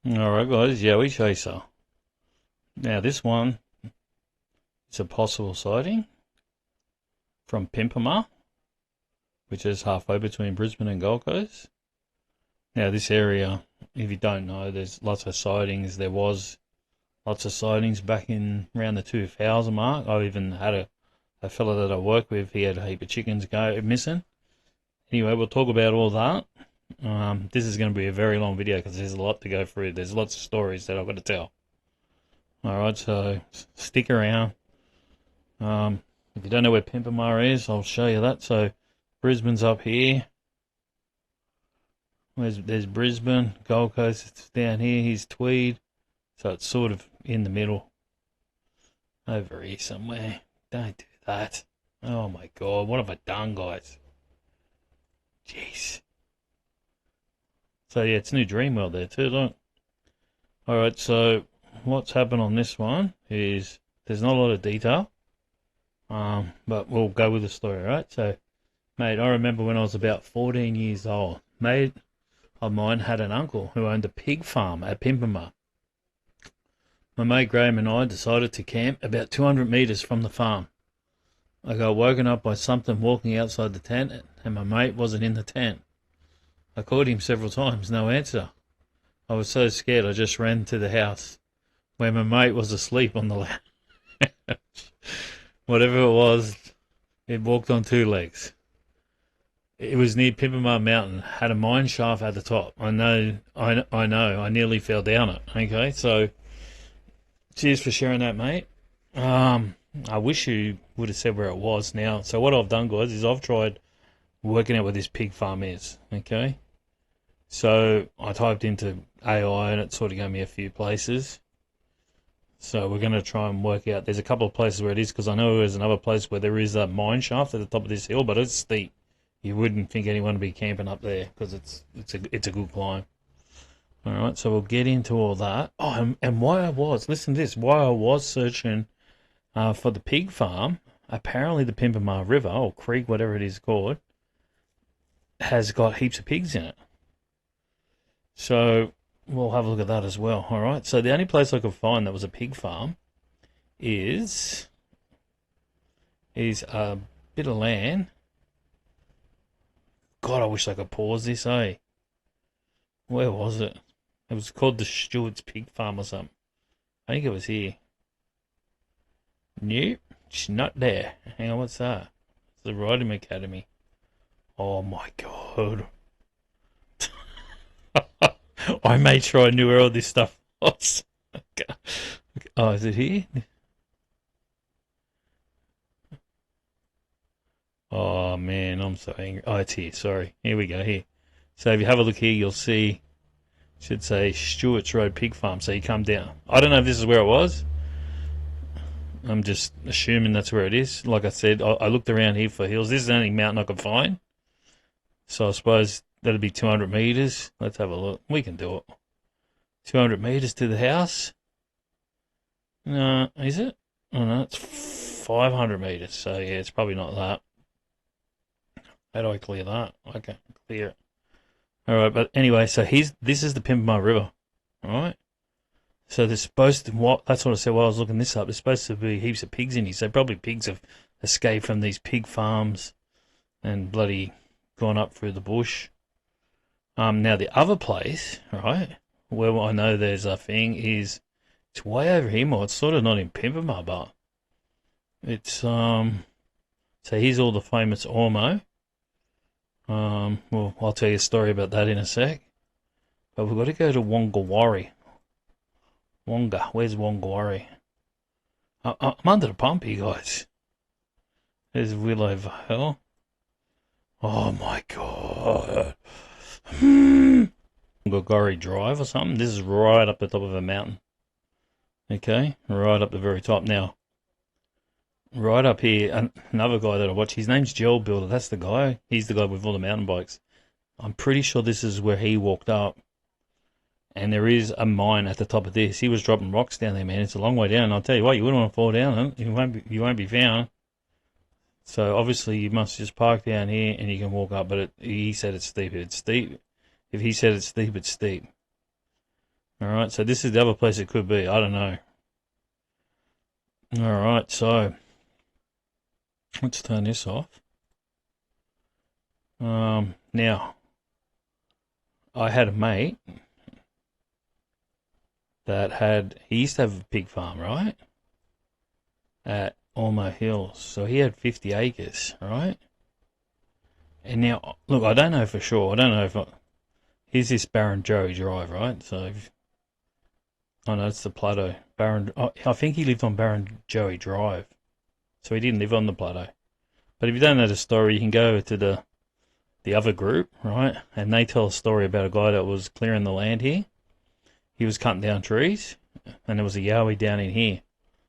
Alright guys, Yowie Chaser. Now this one is a possible sighting from Pimpama, which is halfway between Brisbane and Gold Coast. Now this area, if you don't know, there's lots of sightings. There was lots of sightings back in around the 2000 mark. I even had a fella that I work with, he had a heap of chickens go missing. Anyway, we'll talk about all that. This is going to be a very long video because there's a lot to go through. There's lots of stories that I've got to tell. Alright, so stick around. If you don't know where Pimpama is, I'll show you that. So Brisbane's up here. There's Brisbane, Gold Coast, it's down here. Here's Tweed. So it's sort of in the middle. Over here somewhere. Don't do that. Oh my god, what have I done, guys? Jeez. So yeah, it's New Dreamworld there too, look. Alright, so what's happened on this one is there's not a lot of detail. But we'll go with the story, right? So, mate, I remember when I was about 14 years old, mate of mine had an uncle who owned a pig farm at Pimpama. My mate Graham and I decided to camp about 200 metres from the farm. I got woken up by something walking outside the tent, and my mate wasn't in the tent. I called him several times, no answer. I was so scared I just ran to the house, where my mate was asleep on the lounge. Whatever it was, it walked on two legs. It was near Pimpama Mountain, had a mine shaft at the top. I know, I nearly fell down it. Okay, so cheers for sharing that, mate. I wish you would have said where it was now. So what I've done, guys, is I've tried working out where this pig farm is. Okay, so I typed into AI and it sort of gave me a few places. So we're going to try and work out. There's a couple of places where it is, because I know there's another place where there is a mine shaft at the top of this hill, but it's steep. You wouldn't think anyone would be camping up there because it's a good climb. All right, so we'll get into all that. Oh, and why I was searching for the pig farm. Apparently, the Pimpama River or creek, whatever it is called, has got heaps of pigs in it. So we'll have a look at that as well. All right. So the only place I could find that was a pig farm is a bit of land. God, I wish I could pause this, eh? Where was it? It was called the Stewart's Pig Farm or something. I think it was here. Nope, it's not there. Hang on, what's that? It's the Riding Academy. Oh my god. I made sure I knew where all this stuff was. Okay. Oh, is it here? Oh man, I'm so angry. Oh, it's here. Sorry. Here we go. Here. So if you have a look here, you'll see. It should say Stewart's Road Pig Farm. So you come down. I don't know if this is where it was. I'm just assuming that's where it is. Like I said, I looked around here for hills. This is the only mountain I could find. So I suppose that'll be 200 metres. Let's have a look. We can do it. 200 metres to the house. No, is it? Oh no, it's 500 metres. So yeah, it's probably not that. How do I clear that? Okay, clear it. Alright, but anyway, so this is the Pimpama River. Alright? So there's supposed to, that's what I said while I was looking this up, there's supposed to be heaps of pigs in here. So probably pigs have escaped from these pig farms and bloody gone up through the bush. Now the other place, right, where I know there's a thing is, it's way over here more. It's sort of not in Pimpama, but it's, so here's all the famous Ormeau. Well, I'll tell you a story about that in a sec. But we've got to go to Wongawari. Where's Wongawari? I'm under the pump here, guys. There's Willow Vale. Oh my god. Wongawari Drive or something. This is right up the top of a mountain. Okay, right up the very top. Now, right up here, another guy that I watch, his name's Gel Builder. That's the guy. He's the guy with all the mountain bikes. I'm pretty sure this is where he walked up. And there is a mine at the top of this. He was dropping rocks down there, man. It's a long way down. And I'll tell you what, you wouldn't want to fall down. Huh? You won't be found. So obviously you must just park down here and you can walk up. But he said it's steep. It's steep. If he said it's steep, it's steep. Alright, so this is the other place it could be. I don't know. Alright, so let's turn this off. Now, I had a mate he used to have a pig farm, right? At Ormeau Hills. So he had 50 acres, right? And now, look, I don't know for sure. I don't know if here's this Baron Joey Drive, right? So, I know it's the plateau. I think he lived on Baron Joey Drive. So he didn't live on the plateau. But if you don't know the story, you can go to the other group, right? And they tell a story about a guy that was clearing the land here. He was cutting down trees, and there was a Yowie down in here.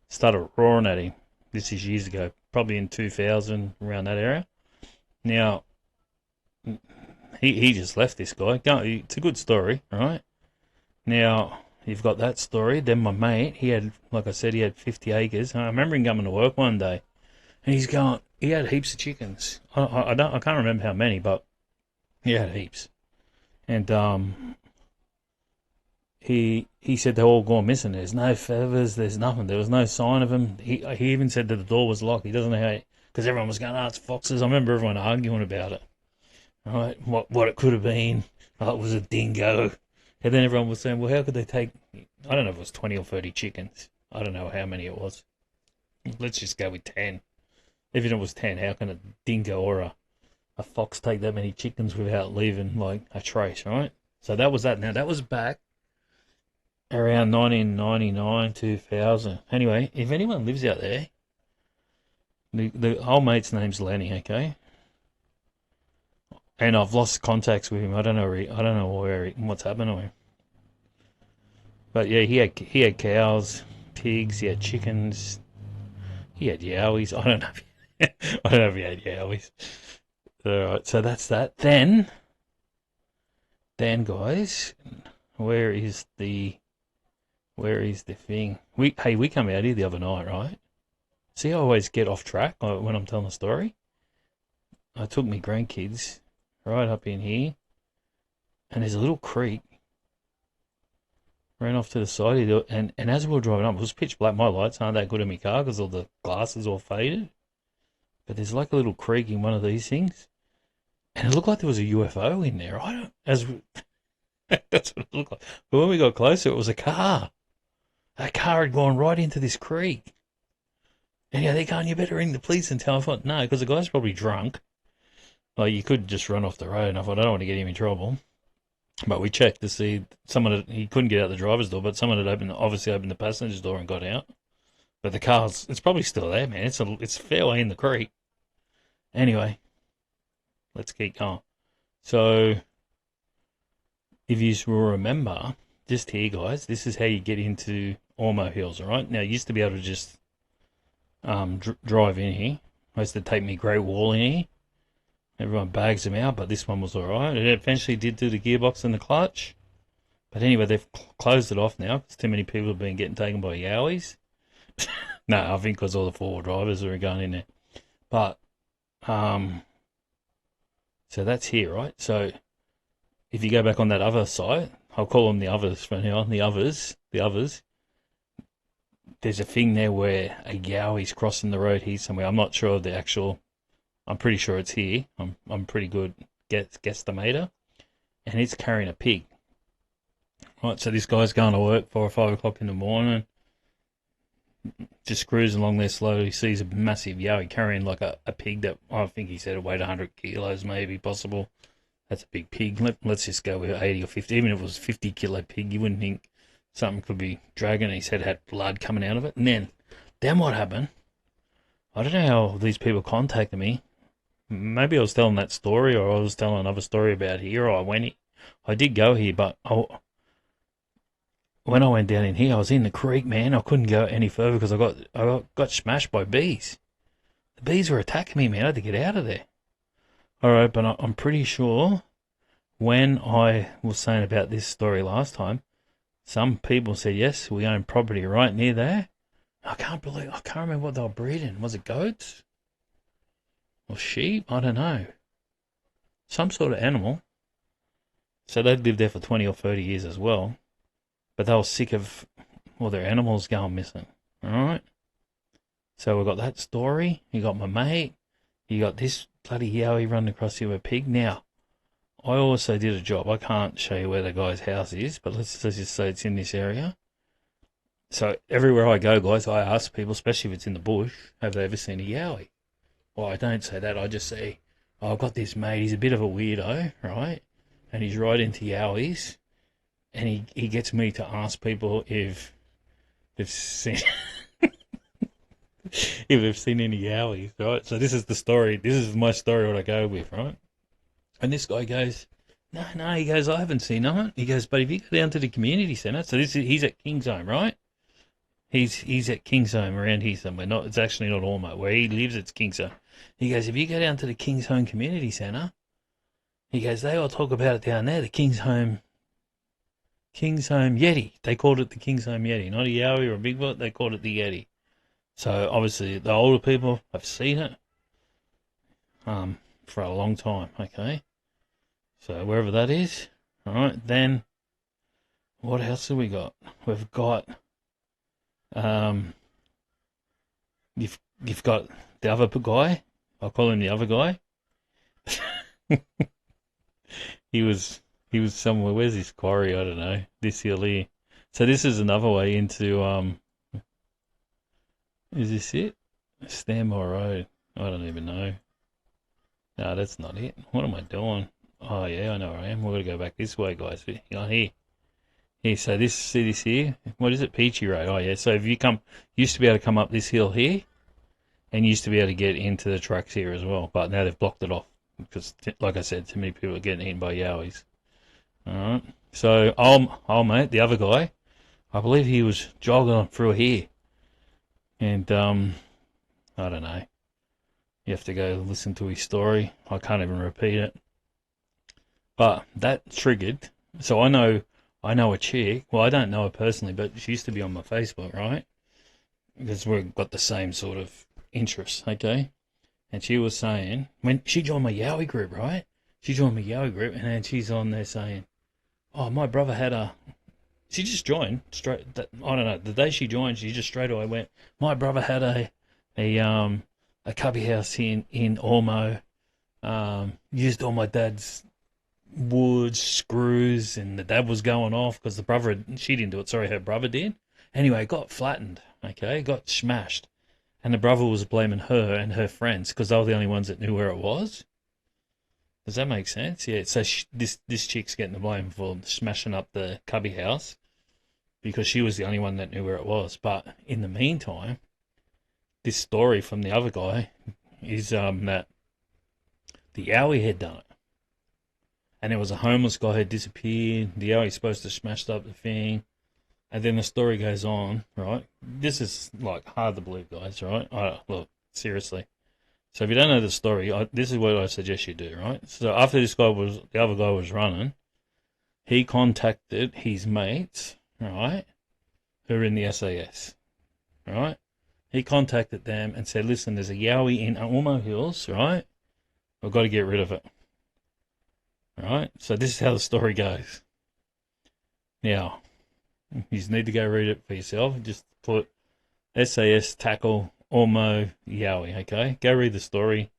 Started roaring at him. This is years ago, probably in 2000, around that area. Now, he just left this guy. It's a good story, right? Now, you've got that story. Then my mate, he had, like I said, he had 50 acres. I remember him coming to work one day, and he had heaps of chickens. I can't remember how many, but he had heaps. And he said they're all gone missing. There's no feathers. There's nothing. There was no sign of them. He even said that the door was locked. He doesn't know how, because everyone was going, "Oh, it's foxes." I remember everyone arguing about it. Right? What it could have been. Oh, it was a dingo. And then everyone was saying, "Well, how could they take?" I don't know if it was 20 or 30 chickens. I don't know how many it was. Let's just go with 10. Even if it was 10, how can a dingo or a fox take that many chickens without leaving like a trace, right? So that was that. Now that was back around 1999, 2000. Anyway, if anyone lives out there, the old mate's name's Lenny, okay? And I've lost contacts with him. I don't know what's happened to him. But yeah, he had cows, pigs, he had chickens, he had yowies. I don't know. I don't know if he had yowies. All right, so that's that. Then guys, where is the thing? We come out here the other night, right? See, I always get off track when I'm telling a story. I took my grandkids right up in here, and there's a little creek. Ran off to the side, and as we were driving up, it was pitch black. My lights aren't that good in my car because all the glasses all faded. But there's like a little creek in one of these things, and it looked like there was a UFO in there. That's what it looked like. But when we got closer, it was a car. That car had gone right into this creek. And yeah, they're going, "You better ring the police and tell." I thought, no, because the guy's probably drunk. Like, you could just run off the road, and I thought, I don't want to get him in trouble. But we checked to see he couldn't get out the driver's door, but someone had obviously opened the passenger's door and got out. But the it's probably still there, man. It's fair way in the creek. Anyway, let's keep going. So, if you will remember, just here, guys, this is how you get into Ormeau Hills, all right? Now, I used to be able to just drive in here. I used to take me Great Wall in here. Everyone bags them out, but this one was alright. It eventually did do the gearbox and the clutch. But anyway, they've closed it off now because too many people have been getting taken by Yowies. No, I think because all the four-wheel drivers are going in there. But, so that's here, right? So, if you go back on that other site, I'll call them the others for now, the others, there's a thing there where a Yowie's crossing the road here somewhere. I'm not sure of the actual... I'm pretty sure it's here. I'm pretty good guesstimator. And it's carrying a pig. Right, so this guy's going to work 4 or 5 o'clock in the morning. Just cruising along there slowly. Sees a massive Yowie carrying like a pig that I think he said it weighed 100 kilos, maybe, possible. That's a big pig. Let's just go with 80 or 50. Even if it was a 50 kilo pig, you wouldn't think something could be dragging. His head had blood coming out of it. And then what happened? I don't know how these people contacted me. Maybe I was telling that story, or I was telling another story about here, or I did go here, but when I went down in here, I was in the creek, man. I couldn't go any further because I got smashed by bees. The bees were attacking me, man. I had to get out of there. All right, but I'm pretty sure when I was saying about this story last time, some people said, yes, we own property right near there. I can't remember what they were breeding. Was it goats? Or sheep? I don't know. Some sort of animal. So they'd lived there for 20 or 30 years as well. but they were sick of all their animals going missing. All right. So we got that story. You got my mate. You got this bloody Yowie running across here with a pig. Now, I also did a job. I can't show you where the guy's house is, but let's just say it's in this area. So everywhere I go, guys, I ask people, especially if it's in the bush, have they ever seen a Yowie? Well, I don't say that. I just say, oh, I've got this mate. He's a bit of a weirdo, right? And he's right into Yowies. And he gets me to ask people if they've seen if they've seen any Yowies, right? So this is the story. This is my story what I go with, right? And this guy goes, no, he goes, I haven't seen none. He goes, but if you go down to the community centre, so he's at King's Home, right? He's at King's Home around here somewhere. It's actually not Ormeau. Where he lives, it's King's Home. He goes, if you go down to the King's Home Community Centre, he goes, they all talk about it down there, the King's Home Yeti. They called it the King's Home Yeti, not a Yowie or a Bigfoot. They called it the Yeti. So obviously the older people have seen it for a long time. Okay, so wherever that is, all right. Then what else have we got? We've got you've got the other guy. I'll call him the other guy. he was somewhere. Where's this quarry? I don't know. This hill here. So this is another way into Is this it? Stanmore Road. I don't even know. No, that's not it. What am I doing? Oh yeah, I know where I am. We're gonna go back this way, guys. Here. Here, so see this here? What is it? Peachy Road. Oh yeah. So if you used to be able to come up this hill here, and used to be able to get into the tracks here as well, but now they've blocked it off because, like I said, too many people are getting eaten by Yowies. All right. So, mate, the other guy, I believe he was jogging through here, and I don't know. You have to go listen to his story. I can't even repeat it. But that triggered. So I know a chick. Well, I don't know her personally, but she used to be on my Facebook, right? Because we've got the same sort of interests, okay? And she was saying, when she joined my Yowie group, right? She joined my Yowie group, and then she's on there saying, oh, my brother had a... She just joined straight. I don't know. The day she joined, she just straight away went, my brother had a cubby house in Ormeau. Used all my dad's wood, screws, and the dad was going off because the brother, she didn't do it, sorry, her brother did. Anyway, it got flattened, okay, got smashed. And the brother was blaming her and her friends because they were the only ones that knew where it was. Does that make sense? Yeah, so this chick's getting the blame for smashing up the cubby house because she was the only one that knew where it was. But in the meantime, this story from the other guy is that the Yowie had done it. And there was a homeless guy who had disappeared. The Yowie's supposed to smash up the thing. And then the story goes on, right? This is like hard to believe, guys, right? Look, seriously. So if you don't know the story, this is what I suggest you do, right? So after the other guy was running, he contacted his mates, right, who are in the SAS, right? He contacted them and said, listen, there's a Yowie in Ormeau Hills, right? I've got to get rid of it. Right? So this is how the story goes. Now, you just need to go read it for yourself. Just put SAS tackle Ormeau Yowie, okay? Go read the story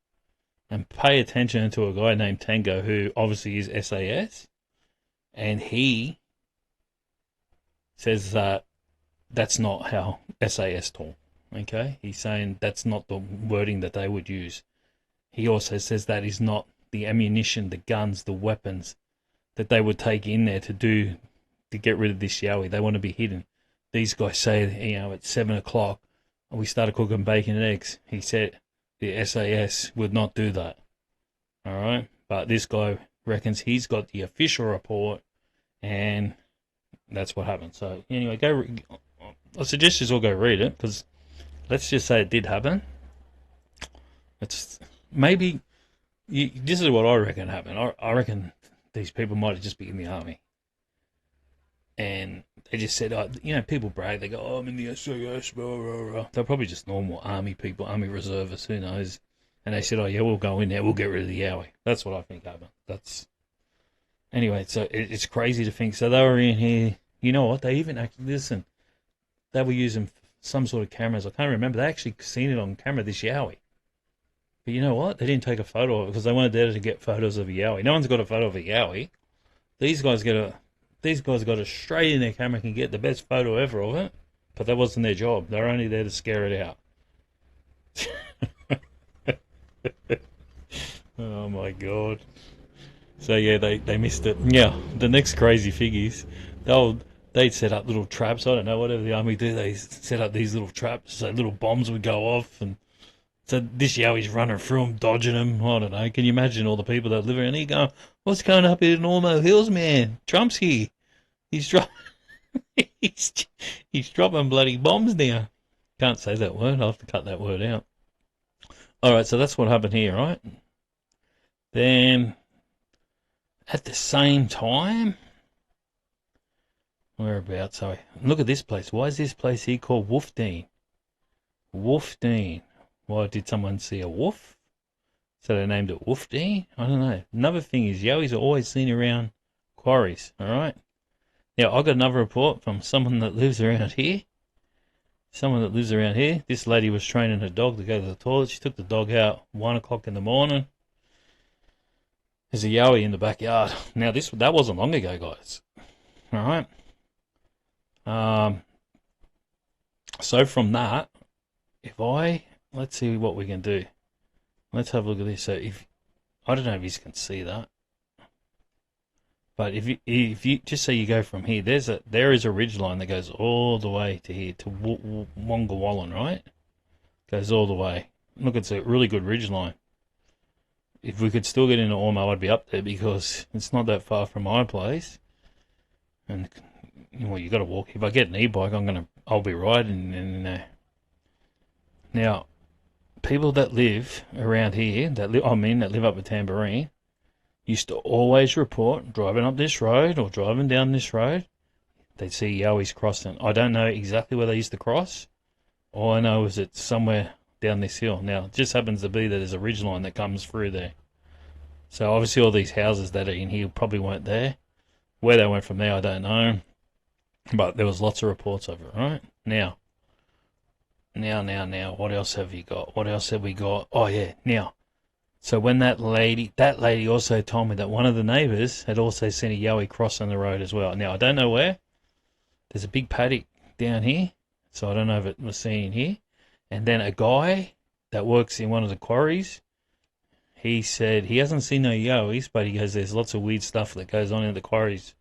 and pay attention to a guy named Tango who obviously is SAS. And he says that that's not how SAS talk, okay? He's saying that's not the wording that they would use. He also says that is not the ammunition, the guns, the weapons that they would take in there to get rid of this Yowie. They want to be hidden. These guys say, at 7 o'clock, we started cooking bacon and eggs. He said the SAS would not do that. All right? But this guy reckons he's got the official report, and that's what happened. So, anyway, I suggest you all go read it, because let's just say it did happen. It's maybe... this is what I reckon happened. I reckon these people might have just been in the army. And they just said, people brag. They go, oh, I'm in the SAS, blah, blah, blah. They're probably just normal army people, army reservists, who knows. And they said, oh, yeah, we'll go in there. We'll get rid of the Yowie. That's what I think happened. Anyway, so it's crazy to think. So they were in here. You know what? They even actually, listen, they were using some sort of cameras. I can't remember. They actually seen it on camera, this Yowie. But you know what? They didn't take a photo of it because they weren't there to get photos of a Yowie. No one's got a photo of a Yowie. These guys got it straight in their camera, can get the best photo ever of it. But that wasn't their job. They're only there to scare it out. Oh my god. So yeah, they missed it. Yeah, the next crazy figures, they'd set up little traps. I don't know, whatever the army do, they set up these little traps so little bombs would go off, and so this Yowie's running through them, dodging them. I don't know. Can you imagine all the people that live around here going, "What's going up here in Ormeau Hills, man? Trump's here. He's dropping, he's, he's dropping bloody bombs now." Can't say that word. I'll have to cut that word out. All right, so that's what happened here, right? Then at the same time, whereabouts? Sorry, look at this place. Why is this place here called Wolfdean? Wolfdean. Why, did someone see a wolf? So they named it Wolfdean? I don't know. Another thing is, Yowies are always seen around quarries, alright? Now, I got another report from someone that lives around here. This lady was training her dog to go to the toilet. She took the dog out 1 o'clock in the morning. There's a Yowie in the backyard. Now, that wasn't long ago, guys. Alright? So from that, let's see what we can do. Let's have a look at this. So I don't know if you can see that, but if you just say you go from here, there is a ridge line that goes all the way to here to Wongawallan, right? Goes all the way. Look, it's a really good ridge line. If we could still get into Ormeau, I'd be up there because it's not that far from my place. And well, you got to walk. If I get an e-bike, I'll be riding. And now, people that live around here, that live up at Tamborine, used to always report driving up this road or driving down this road, they'd see Yowies crossing. I don't know exactly where they used to cross. All I know is it's somewhere down this hill. Now, it just happens to be that there's a ridge line that comes through there. So obviously all these houses that are in here probably weren't there. Where they went from there, I don't know. But there was lots of reports of it, right? Now, what else have you got? What else have we got? Oh, yeah, now. So when that lady also told me that one of the neighbours had also seen a Yowie crossing the road as well. Now, I don't know where. There's a big paddock down here, so I don't know if it was seen here. And then a guy that works in one of the quarries, he said he hasn't seen no Yowies, but he goes, there's lots of weird stuff that goes on in the quarries.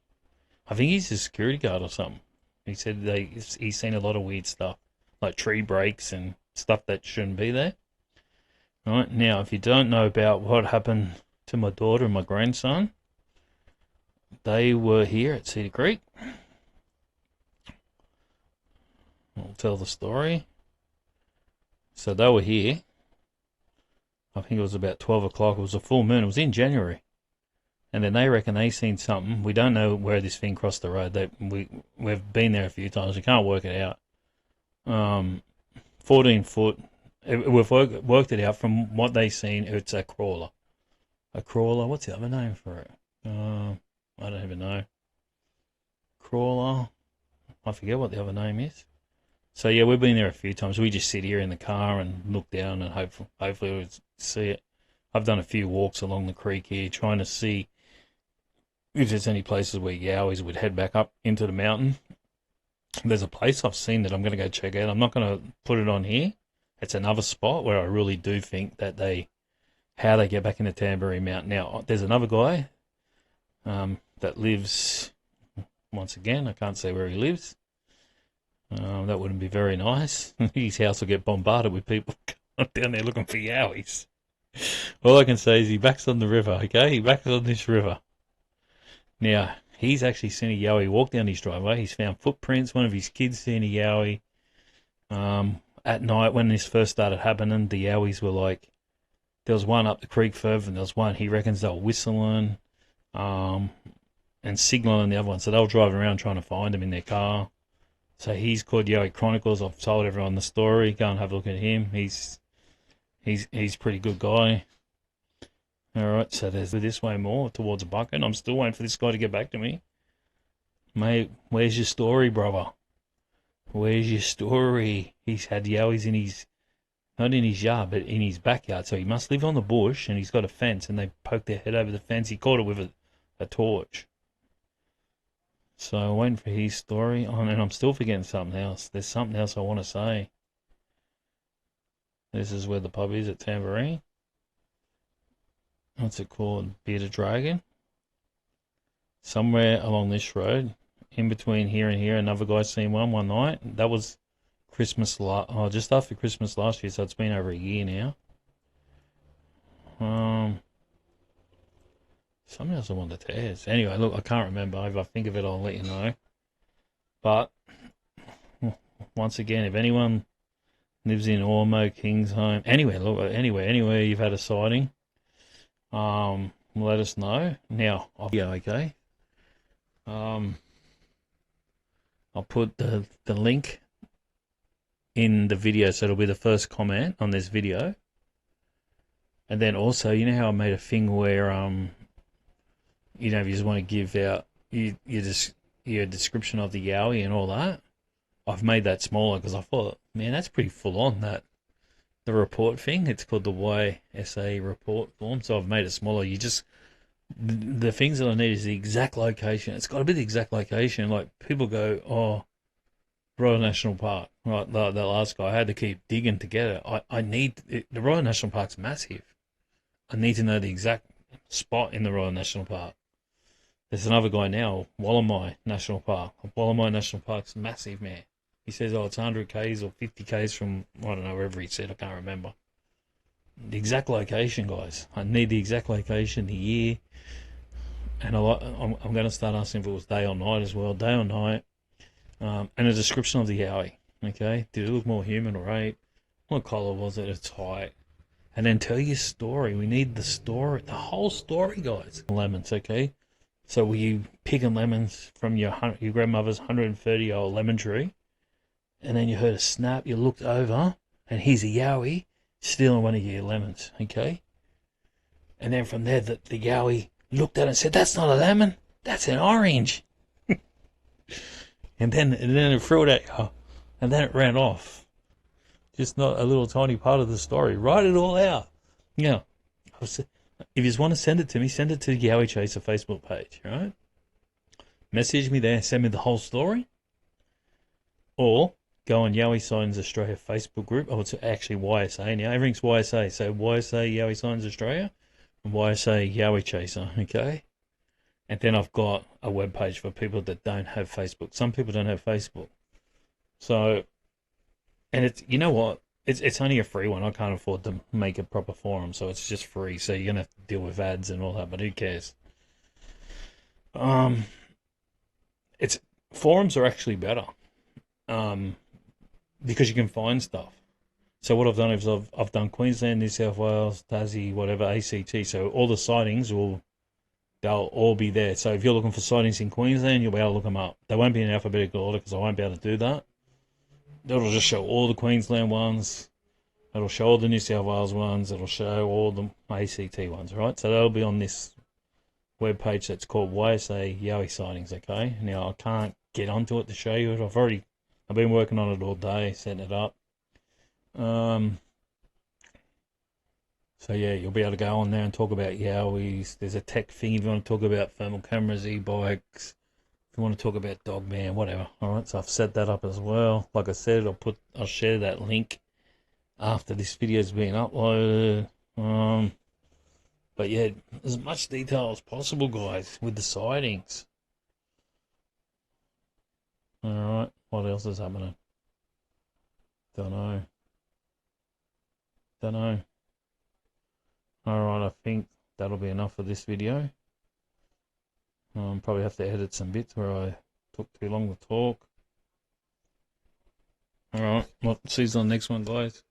I think he's a security guard or something. He said he's seen a lot of weird stuff, like tree breaks and stuff that shouldn't be there. Right, now, if you don't know about what happened to my daughter and my grandson, they were here at Cedar Creek. I'll tell the story. So they were here. I think it was about 12 o'clock. It was a full moon. It was in January. And then they reckon they seen something. We don't know where this thing crossed the road. We've been there a few times. We can't work it out. 14 foot. We've worked it out from what they've seen. It's a crawler. A crawler. What's the other name for it? I don't even know. Crawler. I forget what the other name is. So yeah, we've been there a few times. We just sit here in the car and look down and hopefully we'll see it. I've done a few walks along the creek here trying to see if there's any places where Yowies would head back up into the mountain. There's a place I've seen that I'm going to go check out. I'm not going to put it on here. It's another spot where I really do think that how they get back into Tamborine Mountain. Now, there's another guy that lives, once again, I can't say where he lives. That wouldn't be very nice. His house will get bombarded with people down there looking for Yowies. All I can say is he backs on the river, okay? He backs on this river. Now, he's actually seen a Yowie walk down his driveway. He's found footprints. One of his kids seen a Yowie. At night, when this first started happening, the Yowies were like, there was one up the creek further, and there was one, he reckons they were whistling and signaling the other one. So they were driving around trying to find him in their car. So he's called Yowie Chronicles. I've told everyone the story. Go and have a look at him. He's a pretty good guy. All right, so there's this way more towards Bucken. I'm still waiting for this guy to get back to me. Mate, where's your story, brother? Where's your story? He's had yowies in his, not in his yard, but in his backyard. So he must live on the bush, and he's got a fence, and they poke their head over the fence. He caught it with a torch. So I'm waiting for his story. Oh, and I'm still forgetting something else. There's something else I want to say. This is where the pub is at Tambourine. What's it called? Bearded Dragon. Somewhere along this road, in between here and here, another guy seen one night. That was Christmas, just after Christmas last year, so it's been over a year now. Something else I wanted to ask. Anyway, look, I can't remember. If I think of it, I'll let you know. But once again, if anyone lives in Ormeau, Kingsholm, anywhere you've had a sighting, let us know. Now, okay. I'll put the link in the video, so it'll be the first comment on this video. And then also, you know how I made a thing where you know, if you just want to give out your description of the yowie and all that, I've made that smaller because I thought, man, that's pretty full on, that the report thing. It's called the YSA report form, so I've made it smaller. You just, the things that I need is the exact location. It's got to be the exact location. Like, people go, oh, Royal National Park. Right, that last guy, I had to keep digging to get it. I need it. The Royal National Park's massive. I need to know the exact spot in the Royal National Park. There's another guy now, Wollomai National Park. Wollomai National Park's massive, man. He says, oh, it's 100 k's or 50 k's from, I don't know, wherever he said, I can't remember. The exact location, guys. I need the exact location, the year. And I'm going to start asking if it was day or night as well, day or night. And a description of the yowie, okay? Did it look more human or ape? What colour was it? Its height? And then tell your story. We need the story, the whole story, guys. Lemons, okay? So were you picking lemons from your grandmother's 130-year-old lemon tree, and then you heard a snap, you looked over, and here's a yowie stealing one of your lemons, okay? And then from there, the yowie looked at it and said, that's not a lemon, that's an orange. and then it threw it at you, and then it ran off. Just not a little tiny part of the story. Write it all out. Yeah. If you just want to send it to me, send it to the Yowie Chaser Facebook page, right? Message me there, send me the whole story. Or go on Yowie Sightings Australia Facebook group. Oh, it's actually YSA now. Everything's YSA. So YSA Yowie Sightings Australia and YSA Yowie Chaser, okay? And then I've got a web page for people that don't have Facebook. Some people don't have Facebook. So, and it's, you know what? It's only a free one. I can't afford to make a proper forum, so it's just free. So you're going to have to deal with ads and all that, but who cares? Forums are actually better because you can find stuff. So what I've done is I've done Queensland, New South Wales, Tassie, whatever, ACT. So all the sightings they'll all be there. So if you're looking for sightings in Queensland, you'll be able to look them up. They won't be in alphabetical order because I won't be able to do that. It'll just show all the Queensland ones. It'll show all the New South Wales ones. It'll show all the ACT ones, right? So that'll be on this web page that's called YSA Yowie Sightings, okay? Now, I can't get onto it to show you it. I've been working on it all day, setting it up. So, yeah, you'll be able to go on there and talk about yowies. There's a tech thing if you want to talk about thermal cameras, e-bikes. You want to talk about Dogman, whatever. All right, so I've set that up as well. Like I said, I'll share that link after this video's been uploaded. But yeah, as much detail as possible, guys, with the sightings. All right, what else is happening? Don't know. All right, I think that'll be enough for this video. Probably have to edit some bits where I took too long to talk. Alright, well, see you on the next one, guys.